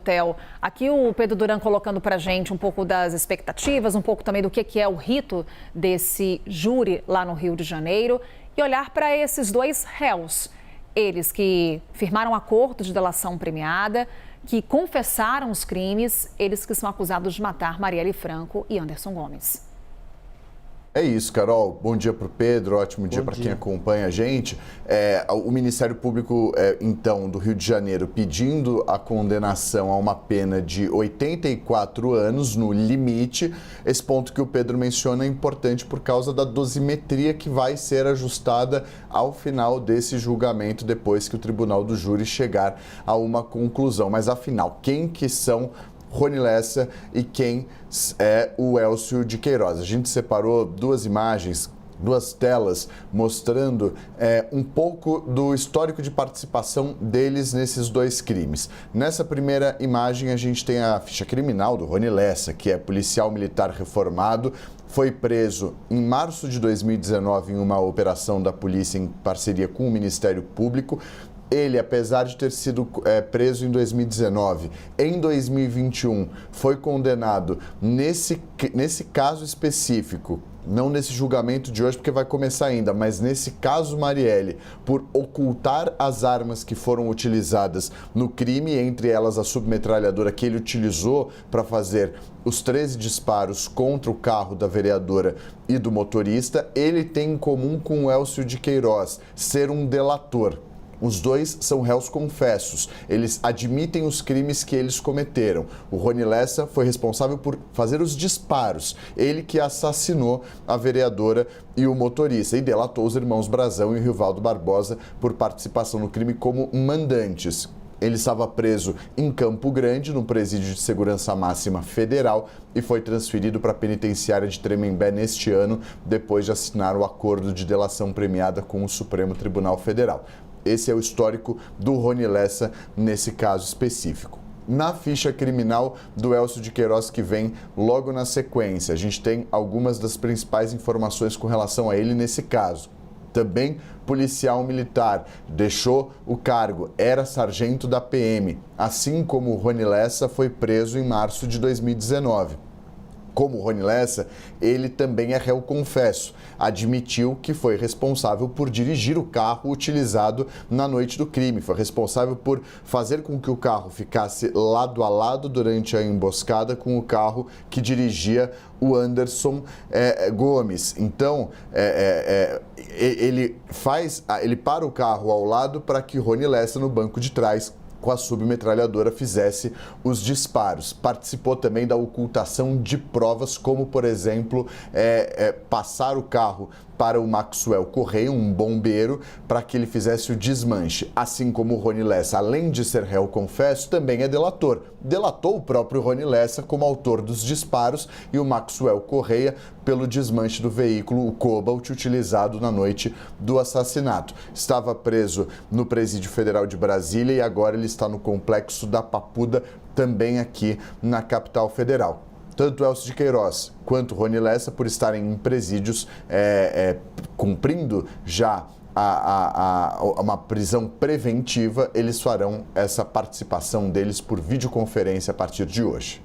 Hotel. Aqui o Pedro Duran colocando para a gente um pouco das expectativas, um pouco também do que é o rito desse júri lá no Rio de Janeiro e olhar para esses dois réus. Eles que firmaram acordo de delação premiada, que confessaram os crimes, eles que são acusados de matar Marielle Franco e Anderson Gomes. É isso, Carol. Bom dia para o Pedro, ótimo dia para quem acompanha a gente. O Ministério Público, então, do Rio de Janeiro, pedindo a condenação a uma pena de 84 anos, no limite. Esse ponto que o Pedro menciona é importante por causa da dosimetria que vai ser ajustada ao final desse julgamento, depois que o Tribunal do Júri chegar a uma conclusão. Mas, afinal, quem que são Rony Lessa e quem é o Elcio de Queiroz? A gente separou duas imagens, duas telas, mostrando um pouco do histórico de participação deles nesses dois crimes. Nessa primeira imagem, a gente tem a ficha criminal do Rony Lessa, que é policial militar reformado, foi preso em março de 2019 em uma operação da polícia em parceria com o Ministério Público. Ele, apesar de ter sido preso em 2019, em 2021 foi condenado nesse caso específico, não nesse julgamento de hoje, porque vai começar ainda, mas nesse caso Marielle, por ocultar as armas que foram utilizadas no crime, entre elas a submetralhadora que ele utilizou para fazer os 13 disparos contra o carro da vereadora e do motorista. Ele tem em comum com o Elcio de Queiroz ser um delator. Os dois são réus confessos, eles admitem os crimes que eles cometeram. O Rony Lessa foi responsável por fazer os disparos, ele que assassinou a vereadora e o motorista e delatou os irmãos Brazão e Rivaldo Barbosa por participação no crime como mandantes. Ele estava preso em Campo Grande, no Presídio de Segurança Máxima Federal, e foi transferido para a penitenciária de Tremembé neste ano, depois de assinar o acordo de delação premiada com o Supremo Tribunal Federal. Esse é o histórico do Rony Lessa nesse caso específico. Na ficha criminal do Elcio de Queiroz, que vem logo na sequência, a gente tem algumas das principais informações com relação a ele nesse caso. Também policial militar, deixou o cargo, era sargento da PM, assim como o Rony Lessa foi preso em março de 2019. Como o Rony Lessa, ele também é réu confesso. Admitiu que foi responsável por dirigir o carro utilizado na noite do crime. Foi responsável por fazer com que o carro ficasse lado a lado durante a emboscada com o carro que dirigia o Anderson Gomes. Então, ele para o carro ao lado para que Rony Lessa, no banco de trás, com a submetralhadora, fizesse os disparos. Participou também da ocultação de provas, como, por exemplo, passar o carro para o Maxwell Correia, um bombeiro, para que ele fizesse o desmanche. Assim como o Rony Lessa, além de ser réu confesso, também é delator. Delatou o próprio Rony Lessa como autor dos disparos e o Maxwell Correia pelo desmanche do veículo, o Cobalt, utilizado na noite do assassinato. Estava preso no Presídio Federal de Brasília e agora ele está no Complexo da Papuda, também aqui na capital federal. Tanto Elcio de Queiroz quanto Rony Lessa, por estarem em presídios cumprindo já uma prisão preventiva, eles farão essa participação deles por videoconferência a partir de hoje.